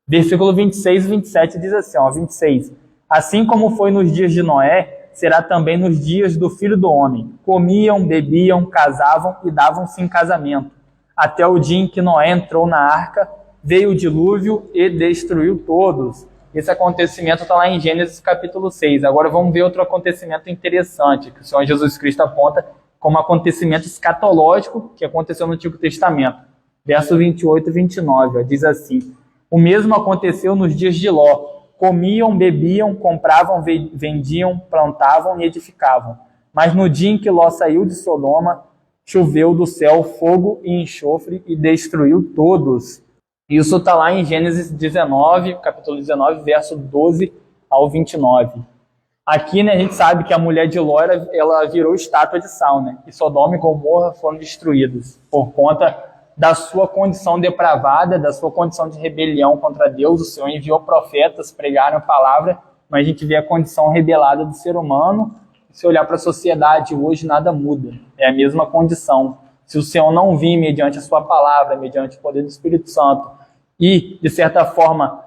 [SPEAKER 1] Versículo 26 e 27 diz assim, ó, 26. Assim como foi nos dias de Noé, será também nos dias do Filho do Homem. Comiam, bebiam, casavam e davam-se em casamento. Até o dia em que Noé entrou na arca, veio o dilúvio e destruiu todos. Esse acontecimento está lá em Gênesis capítulo 6. Agora vamos ver outro acontecimento interessante, que o Senhor Jesus Cristo aponta como acontecimento escatológico que aconteceu no Antigo Testamento. Verso 28 e 29, ó, diz assim: o mesmo aconteceu nos dias de Ló. Comiam, bebiam, compravam, vendiam, plantavam e edificavam. Mas no dia em que Ló saiu de Sodoma, choveu do céu fogo e enxofre e destruiu todos. Isso está lá em Gênesis 19, capítulo 19, verso 12 ao 29. Aqui, né, a gente sabe que a mulher de Ló, ela virou estátua de sal, né? E Sodoma e Gomorra foram destruídos por conta da sua condição depravada, da sua condição de rebelião contra Deus. O Senhor enviou profetas, pregaram a palavra, mas a gente vê a condição rebelada do ser humano. Se olhar para a sociedade hoje, nada muda. É a mesma condição. Se o Senhor não vir mediante a sua palavra, mediante o poder do Espírito Santo, e, de certa forma,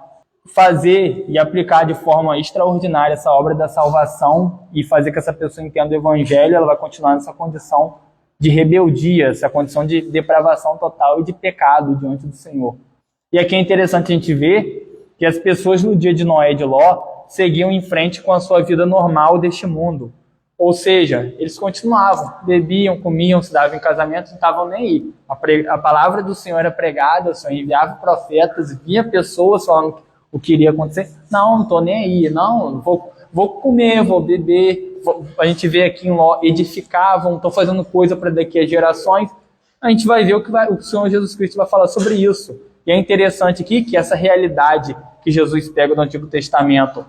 [SPEAKER 1] fazer e aplicar de forma extraordinária essa obra da salvação e fazer que essa pessoa entenda o Evangelho, ela vai continuar nessa condição de rebeldia, essa condição de depravação total e de pecado diante do Senhor. E aqui é interessante a gente ver que as pessoas no dia de Noé e de Ló seguiam em frente com a sua vida normal deste mundo. Ou seja, eles continuavam, bebiam, comiam, se davam em casamento, não estavam nem aí. A palavra do Senhor era pregada, o Senhor enviava profetas, via pessoas falando o que iria acontecer. Não estou nem aí, não, vou comer, vou beber. A gente vê aqui em Ló, edificavam, estão fazendo coisa para daqui a gerações. A gente vai ver o que o Senhor Jesus Cristo vai falar sobre isso. E é interessante aqui que essa realidade que Jesus pega do Antigo Testamento,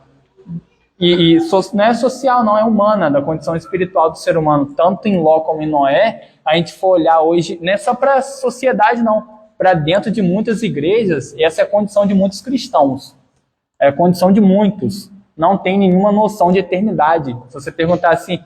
[SPEAKER 1] não é social, não é humana, da condição espiritual do ser humano, tanto em Ló como em Noé, a gente for olhar hoje, não é só para a sociedade, não, para dentro de muitas igrejas, essa é a condição de muitos cristãos, é a condição de muitos, não tem nenhuma noção de eternidade. Se você perguntar assim,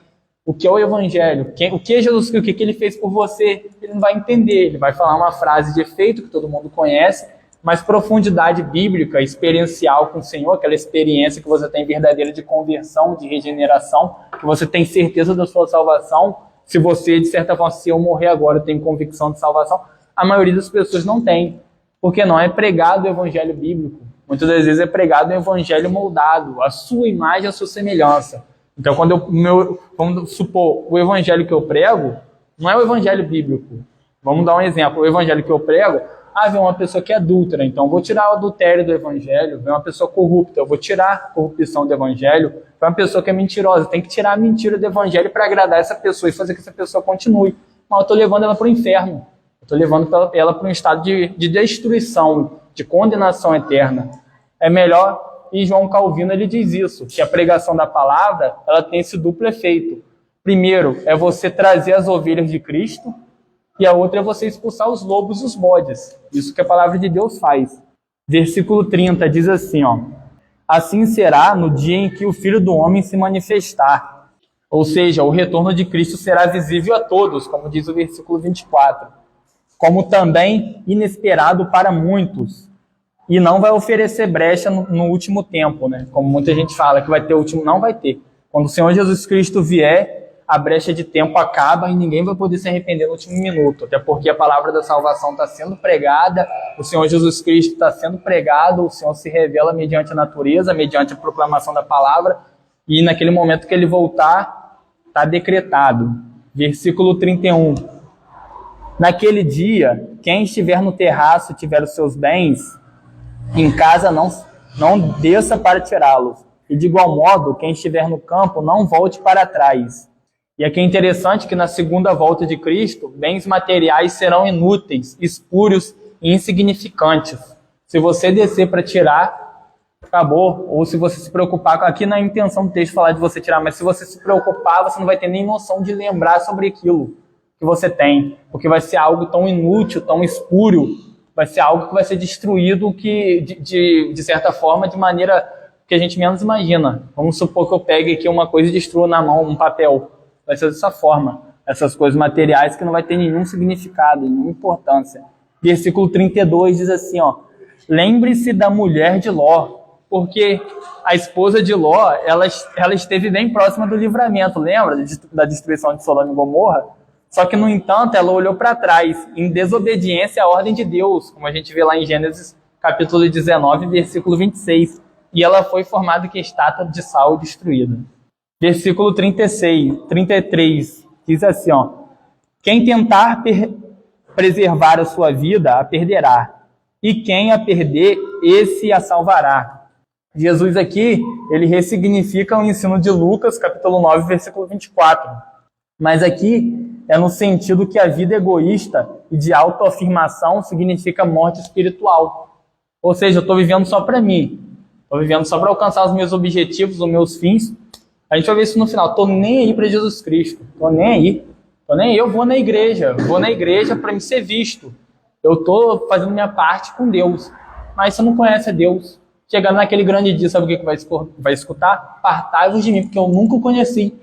[SPEAKER 1] o que é o Evangelho, o que é Jesus Cristo, o que ele fez por você, ele não vai entender, ele vai falar uma frase de efeito que todo mundo conhece, mas profundidade bíblica, experiencial com o Senhor, aquela experiência que você tem verdadeira de conversão, de regeneração, que você tem certeza da sua salvação, se você, de certa forma, se eu morrer agora, eu tenho convicção de salvação, a maioria das pessoas não tem, porque não é pregado o evangelho bíblico. Muitas das vezes é pregado o evangelho moldado, a sua imagem, a sua semelhança. Então, vamos supor, o evangelho que eu prego não é o evangelho bíblico. Vamos dar um exemplo, o evangelho que eu prego, vem uma pessoa que é adúltera, então eu vou tirar o adultério do evangelho. Vem uma pessoa corrupta, eu vou tirar a corrupção do evangelho. Vem uma pessoa que é mentirosa, tem que tirar a mentira do evangelho para agradar essa pessoa e fazer que essa pessoa continue. Mas eu estou levando ela para o inferno. Eu estou levando ela para um estado de destruição, de condenação eterna. É melhor, e João Calvino ele diz isso, que a pregação da palavra ela tem esse duplo efeito. Primeiro, é você trazer as ovelhas de Cristo, e a outra é você expulsar os lobos e os bodes. Isso que a palavra de Deus faz. Versículo 30 diz assim, ó: assim será no dia em que o Filho do Homem se manifestar. Ou seja, o retorno de Cristo será visível a todos, como diz o versículo 24. Como também inesperado para muitos. E não vai oferecer brecha no último tempo, né? Como muita gente fala que vai ter o último, não vai ter. Quando o Senhor Jesus Cristo vier, a brecha de tempo acaba e ninguém vai poder se arrepender no último minuto, até porque a palavra da salvação está sendo pregada, o Senhor Jesus Cristo está sendo pregado, o Senhor se revela mediante a natureza, mediante a proclamação da palavra, e naquele momento que ele voltar, está decretado. Versículo 31. Naquele dia, quem estiver no terraço e tiver os seus bens, em casa não desça para tirá-los, e de igual modo, quem estiver no campo, não volte para trás. E aqui é interessante que na segunda volta de Cristo, bens materiais serão inúteis, espúrios e insignificantes. Se você descer para tirar, acabou. Ou se você se preocupar, aqui na intenção do texto falar de você tirar, mas se você se preocupar, você não vai ter nem noção de lembrar sobre aquilo que você tem. Porque vai ser algo tão inútil, tão espúrio, vai ser algo que vai ser destruído que, de certa forma, de maneira que a gente menos imagina. Vamos supor que eu pegue aqui uma coisa e destrua na mão um papel. Vai ser dessa forma. Essas coisas materiais que não vai ter nenhum significado, nenhuma importância. Versículo 32 diz assim, ó: lembre-se da mulher de Ló, porque a esposa de Ló, ela esteve bem próxima do livramento, lembra da destruição de Sodoma e Gomorra? Só que, no entanto, ela olhou para trás, em desobediência à ordem de Deus, como a gente vê lá em Gênesis capítulo 19, versículo 26. E ela foi formada que estátua de sal destruída. Versículo 33, diz assim, ó: quem tentar preservar a sua vida, a perderá. E quem a perder, esse a salvará. Jesus aqui, ele ressignifica o ensino de Lucas, capítulo 9, versículo 24. Mas aqui é no sentido que a vida egoísta e de autoafirmação significa morte espiritual. Ou seja, eu estou vivendo só para mim. Estou vivendo só para alcançar os meus objetivos, os meus fins. A gente vai ver isso no final. Estou nem aí para Jesus Cristo. Estou nem aí. Eu vou na igreja. Vou na igreja para me ser visto. Eu estou fazendo minha parte com Deus. Mas você não conhece a Deus. Chegando naquele grande dia, sabe o que vai escutar? Apartai-vos de mim, porque eu nunca o conheci.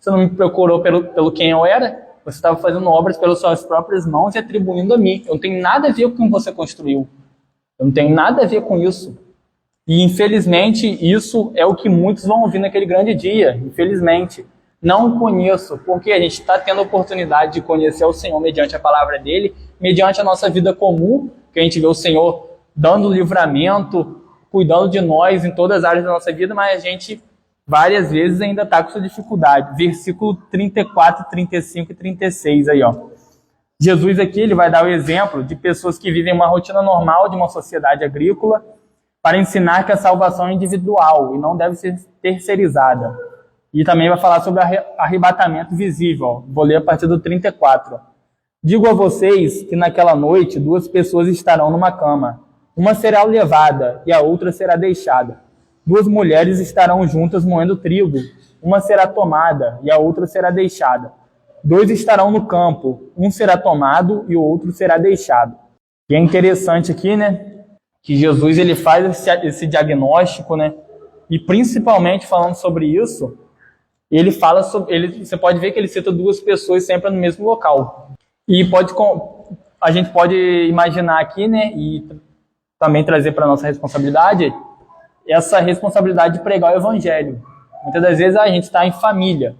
[SPEAKER 1] Você não me procurou pelo quem eu era? Você estava fazendo obras pelas suas próprias mãos e atribuindo a mim. Eu não tenho nada a ver com o que você construiu. Eu não tenho nada a ver com isso. E, infelizmente, isso é o que muitos vão ouvir naquele grande dia. Infelizmente. Não conheço, porque a gente está tendo a oportunidade de conhecer o Senhor mediante a palavra dele, mediante a nossa vida comum, que a gente vê o Senhor dando livramento, cuidando de nós em todas as áreas da nossa vida, mas a gente várias vezes ainda está com essa dificuldade. Versículo 34, 35 e 36 aí, ó. Jesus aqui ele vai dar o exemplo de pessoas que vivem uma rotina normal de uma sociedade agrícola para ensinar que a salvação é individual e não deve ser terceirizada. E também vai falar sobre arrebatamento visível. Ó. Vou ler a partir do 34. Ó. Digo a vocês que naquela noite 2 pessoas estarão numa cama. Uma será levada e a outra será deixada. 2 mulheres estarão juntas moendo trigo. Uma será tomada e a outra será deixada. 2 estarão no campo. Um será tomado e o outro será deixado. E é interessante aqui, né? Que Jesus ele faz esse diagnóstico, né? E principalmente falando sobre isso, ele fala sobre, você pode ver que ele cita 2 pessoas sempre no mesmo local. E a gente pode imaginar aqui, né, e também trazer para a nossa responsabilidade, essa responsabilidade de pregar o evangelho. Muitas das vezes a gente está em família,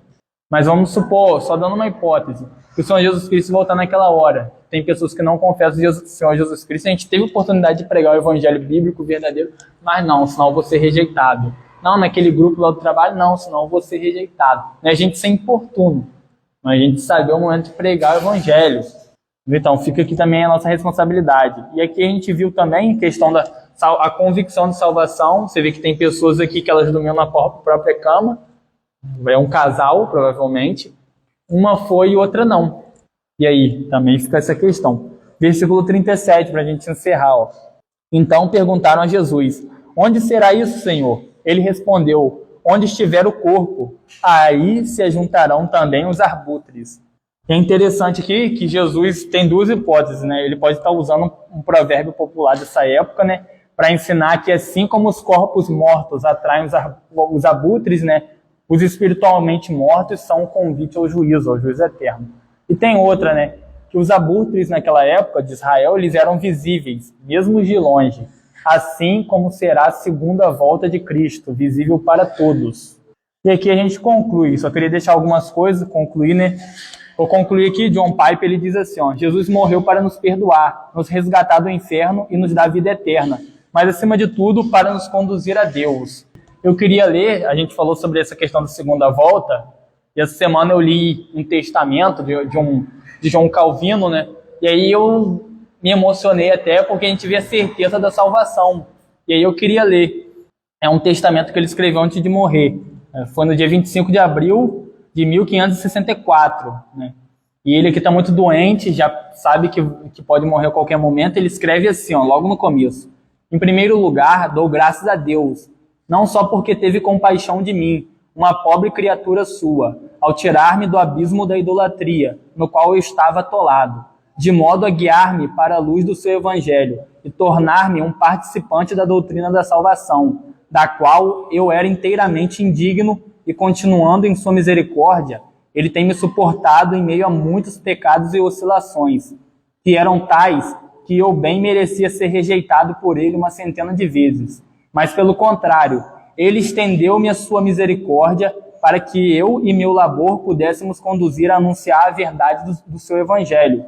[SPEAKER 1] mas vamos supor, só dando uma hipótese, que o Senhor Jesus Cristo voltar naquela hora. Tem pessoas que não confessam o Senhor Jesus Cristo, a gente teve a oportunidade de pregar o evangelho bíblico verdadeiro, mas não, senão eu vou ser rejeitado. Não, naquele grupo lá do trabalho, não, senão eu vou ser rejeitado. Não é a gente ser importuno, mas a gente saber o momento de pregar o evangelho. Então, fica aqui também a nossa responsabilidade. E aqui a gente viu também a questão da a convicção de salvação. Você vê que tem pessoas aqui que elas dormiam na própria cama. É um casal, provavelmente. Uma foi e outra não. E aí, também fica essa questão. Versículo 37, para a gente encerrar. Ó. Então perguntaram a Jesus: onde será isso, Senhor? Ele respondeu: onde estiver o corpo, aí se ajuntarão também os arbutres. É interessante aqui que Jesus tem 2 hipóteses, né? Ele pode estar usando um provérbio popular dessa época, né? Para ensinar que assim como os corpos mortos atraem os abutres, né? Os espiritualmente mortos são um convite ao juízo eterno. E tem outra, né? Que os abutres naquela época de Israel, eles eram visíveis, mesmo de longe. Assim como será a segunda volta de Cristo, visível para todos. E aqui a gente conclui. Só queria deixar algumas coisas, concluir, né? Vou concluir aqui. John Piper, ele diz assim, ó: Jesus morreu para nos perdoar, nos resgatar do inferno e nos dar vida eterna, mas acima de tudo para nos conduzir a Deus. Eu queria ler, a gente falou sobre essa questão da segunda volta, e essa semana eu li um testamento de João Calvino, né? E aí eu me emocionei até porque a gente vê a certeza da salvação. E aí eu queria ler. É um testamento que ele escreveu antes de morrer. Foi no dia 25 de abril de 1564. Né? E ele aqui está muito doente, já sabe que pode morrer a qualquer momento. Ele escreve assim, ó, logo no começo: em primeiro lugar, dou graças a Deus, não só porque teve compaixão de mim, uma pobre criatura sua, ao tirar-me do abismo da idolatria, no qual eu estava atolado, de modo a guiar-me para a luz do seu evangelho e tornar-me um participante da doutrina da salvação, da qual eu era inteiramente indigno, e continuando em sua misericórdia, ele tem me suportado em meio a muitos pecados e oscilações, que eram tais que eu bem merecia ser rejeitado por ele 100 de vezes. Mas, pelo contrário, ele estendeu-me a sua misericórdia para que eu e meu labor pudéssemos conduzir a anunciar a verdade do seu evangelho,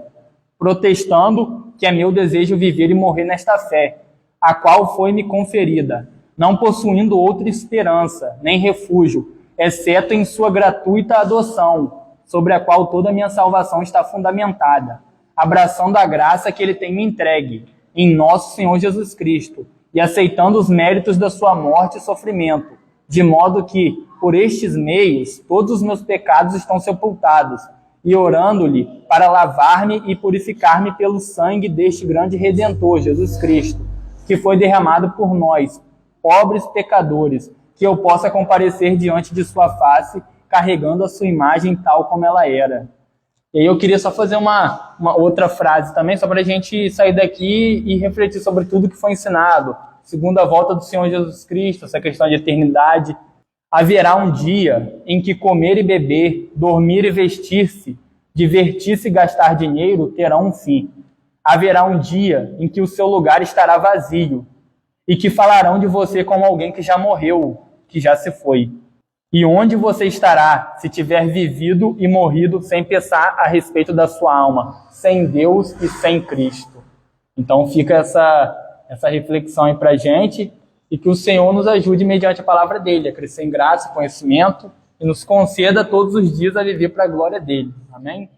[SPEAKER 1] protestando que é meu desejo viver e morrer nesta fé, a qual foi-me conferida, não possuindo outra esperança, nem refúgio, exceto em sua gratuita adoção, sobre a qual toda a minha salvação está fundamentada, abraçando a graça que ele tem me entregue, em nosso Senhor Jesus Cristo, e aceitando os méritos da sua morte e sofrimento, de modo que, por estes meios, todos os meus pecados estão sepultados, e orando-lhe para lavar-me e purificar-me pelo sangue deste grande Redentor, Jesus Cristo, que foi derramado por nós, pobres pecadores, que eu possa comparecer diante de sua face, carregando a sua imagem tal como ela era. E aí eu queria só fazer uma outra frase também, só para a gente sair daqui e refletir sobre tudo que foi ensinado. Segunda volta do Senhor Jesus Cristo, essa questão de eternidade. Haverá um dia em que comer e beber, dormir e vestir-se, divertir-se e gastar dinheiro terão um fim. Haverá um dia em que o seu lugar estará vazio e que falarão de você como alguém que já morreu, que já se foi. E onde você estará se tiver vivido e morrido sem pensar a respeito da sua alma, sem Deus e sem Cristo? Então fica essa reflexão aí pra gente, e que o Senhor nos ajude mediante a palavra dele, a crescer em graça, conhecimento, e nos conceda todos os dias a viver para a glória dele. Amém?